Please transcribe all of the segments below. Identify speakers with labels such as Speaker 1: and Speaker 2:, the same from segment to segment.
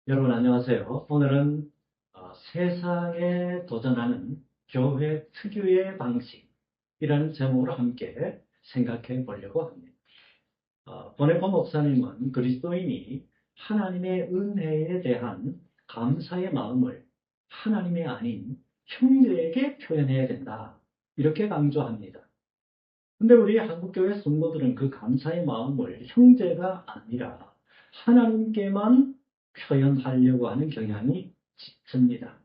Speaker 1: 여러분 안녕하세요. 오늘은 세상에 도전하는 교회 특유의 방식이라는 제목으로 함께 생각해 보려고 합니다. 보네포 목사님은 그리스도인이 하나님의 은혜에 대한 감사의 마음을 하나님이 아닌 형제에게 표현해야 된다. 이렇게 강조합니다. 근데 우리 한국교회 성도들은 그 감사의 마음을 형제가 아니라 하나님께만 표현하려고 하는 경향이 짙습니다.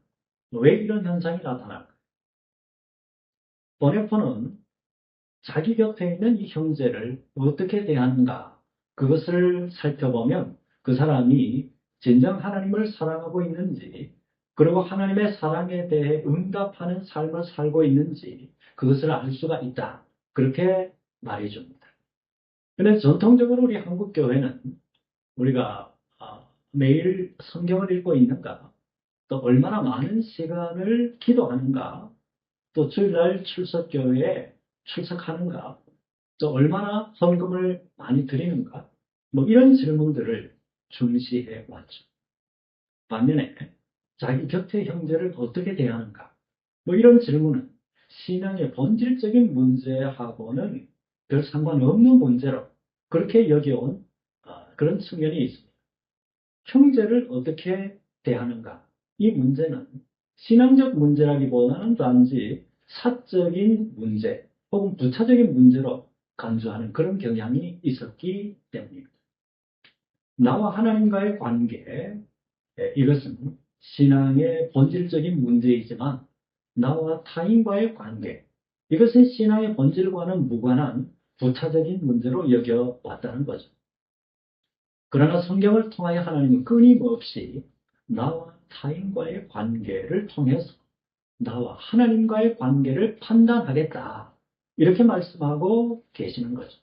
Speaker 1: 왜 이런 현상이 나타날까? 보네포는 자기 곁에 있는 이 형제를 어떻게 대하는가? 그것을 살펴보면 그 사람이 진정 하나님을 사랑하고 있는지, 그리고 하나님의 사랑에 대해 응답하는 삶을 살고 있는지 그것을 알 수가 있다. 그렇게 말해줍니다. 근데 전통적으로 우리 한국 교회는 우리가 매일 성경을 읽고 있는가, 또 얼마나 많은 시간을 기도하는가, 또 주일날 출석교회에 출석하는가, 또 얼마나 헌금을 많이 드리는가, 뭐 이런 질문들을 중시해 왔죠. 반면에 자기 곁의 형제를 어떻게 대하는가, 뭐 이런 질문은 신앙의 본질적인 문제하고는 별 상관없는 문제로 그렇게 여겨온 그런 측면이 있습니다. 형제를 어떻게 대하는가? 이 문제는 신앙적 문제라기보다는 단지 사적인 문제 혹은 부차적인 문제로 간주하는 그런 경향이 있었기 때문입니다. 나와 하나님과의 관계, 이것은 신앙의 본질적인 문제이지만 나와 타인과의 관계, 이것은 신앙의 본질과는 무관한 부차적인 문제로 여겨왔다는 거죠. 그러나 성경을 통하여 하나님은 끊임없이 나와 타인과의 관계를 통해서 나와 하나님과의 관계를 판단하겠다. 이렇게 말씀하고 계시는 거죠.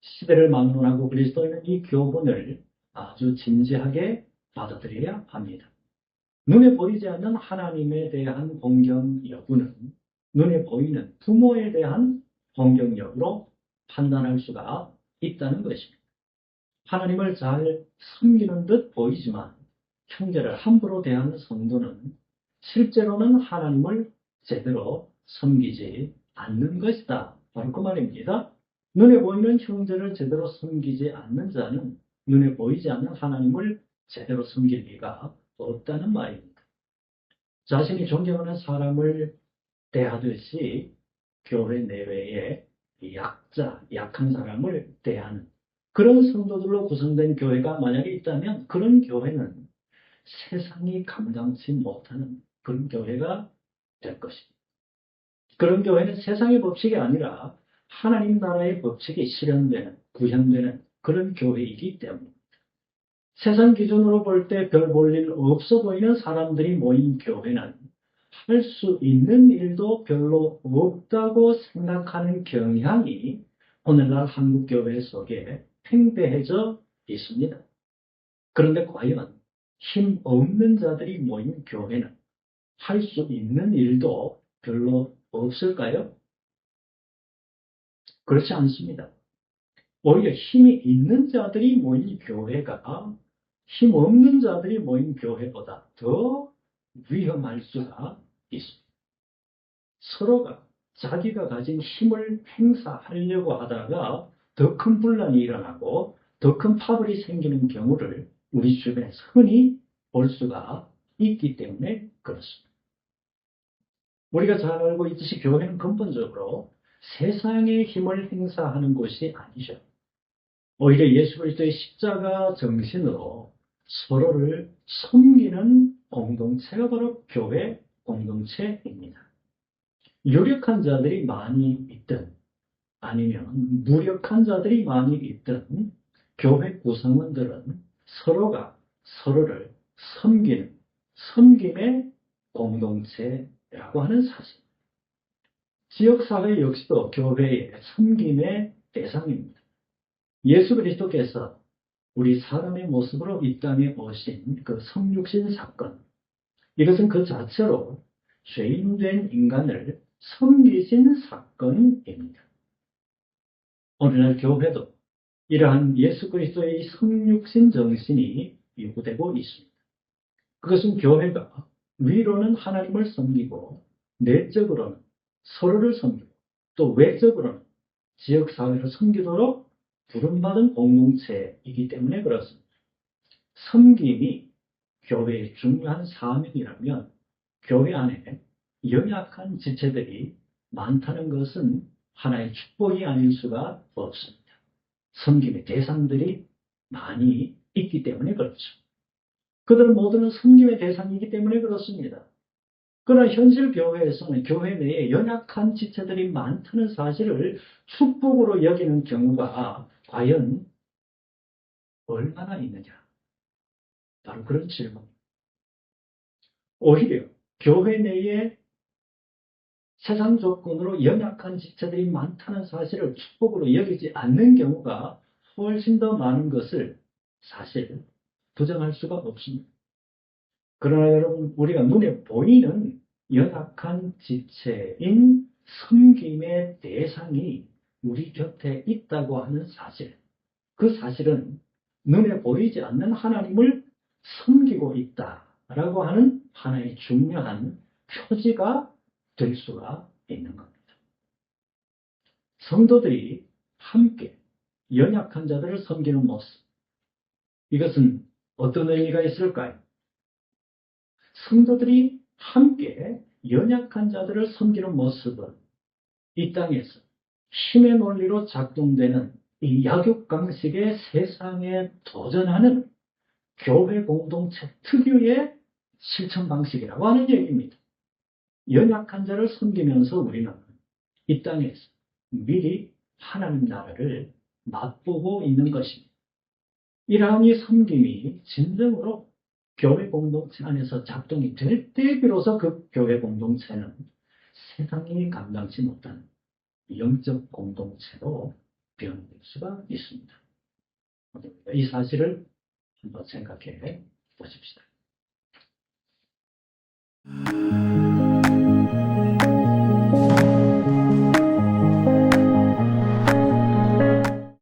Speaker 1: 시대를 막론하고 그리스도인은 이 교훈을 아주 진지하게 받아들여야 합니다. 눈에 보이지 않는 하나님에 대한 공경 여부는 눈에 보이는 부모에 대한 공경 여부로 판단할 수가 있다는 것입니다. 하나님을 잘 섬기는 듯 보이지만 형제를 함부로 대하는 성도는 실제로는 하나님을 제대로 섬기지 않는 것이다. 바로 그 말입니다. 눈에 보이는 형제를 제대로 섬기지 않는 자는 눈에 보이지 않는 하나님을 제대로 섬길 리가 없다는 말입니다. 자신이 존경하는 사람을 대하듯이 교회 내외에 약자, 약한 사람을 대하는 그런 성도들로 구성된 교회가 만약에 있다면 그런 교회는 세상이 감당치 못하는 그런 교회가 될 것입니다. 그런 교회는 세상의 법칙이 아니라 하나님 나라의 법칙이 실현되는, 구현되는 그런 교회이기 때문입니다. 세상 기준으로 볼 때 별 볼 일 없어 보이는 사람들이 모인 교회는 할 수 있는 일도 별로 없다고 생각하는 경향이 오늘날 한국교회 속에 팽배해져 있습니다. 그런데 과연 힘 없는 자들이 모인 교회는 할 수 있는 일도 별로 없을까요? 그렇지 않습니다. 오히려 힘이 있는 자들이 모인 교회가 힘 없는 자들이 모인 교회보다 더 위험할 수가 있습니다. 서로가 자기가 가진 힘을 행사하려고 하다가 더 큰 분란이 일어나고 더 큰 파벌이 생기는 경우를 우리 주변에서 흔히 볼 수가 있기 때문에 그렇습니다. 우리가 잘 알고 있듯이 교회는 근본적으로 세상의 힘을 행사하는 곳이 아니죠. 오히려 예수 그리스도의 십자가 정신으로 서로를 섬기는 공동체가 바로 교회 공동체입니다. 유력한 자들이 많이 있든 아니면 무력한 자들이 많이 있든 교회 구성원들은 서로가 서로를 섬기는 섬김의 공동체라고 하는 사실. 지역사회 역시도 교회의 섬김의 대상입니다. 예수 그리스도께서 우리 사람의 모습으로 이 땅에 오신 그 성육신 사건, 이것은 그 자체로 죄인된 인간을 섬기신 사건입니다. 오늘날 교회도 이러한 예수 그리스도의 성육신 정신이 요구되고 있습니다. 그것은 교회가 위로는 하나님을 섬기고 내적으로는 서로를 섬기고 또 외적으로는 지역사회를 섬기도록 부름받은 공동체이기 때문에 그렇습니다. 섬김이 교회의 중요한 사명이라면 교회 안에 연약한 지체들이 많다는 것은 하나의 축복이 아닐 수가 없습니다. 섬김의 대상들이 많이 있기 때문에 그렇죠. 그들 모두는 섬김의 대상이기 때문에 그렇습니다. 그러나 현실 교회에서는 교회 내에 연약한 지체들이 많다는 사실을 축복으로 여기는 경우가 과연 얼마나 있느냐? 바로 그런 질문. 오히려 교회 내에 세상 조건으로 연약한 지체들이 많다는 사실을 축복으로 여기지 않는 경우가 훨씬 더 많은 것을 사실 부정할 수가 없습니다. 그러나 여러분, 우리가 눈에 보이는 연약한 지체인 섬김의 대상이 우리 곁에 있다고 하는 사실, 그 사실은 눈에 보이지 않는 하나님을 섬기고 있다라고 하는 하나의 중요한 표지가 될 수가 있는 겁니다. 성도들이 함께 연약한 자들을 섬기는 모습, 이것은 어떤 의미가 있을까요? 성도들이 함께 연약한 자들을 섬기는 모습은 이 땅에서 힘의 논리로 작동되는 이 약육강식의 세상에 도전하는 교회 공동체 특유의 실천 방식이라고 하는 얘기입니다. 연약한 자를 섬기면서 우리는 이 땅에서 미리 하나님 나라를 맛보고 있는 것입니다. 이러한 이 섬김이 진정으로 교회 공동체 안에서 작동이 될 때 비로소 그 교회 공동체는 세상이 감당치 못하는 영적 공동체로 변화될 수가 있습니다. 이 사실을 한번 생각해 보십시다.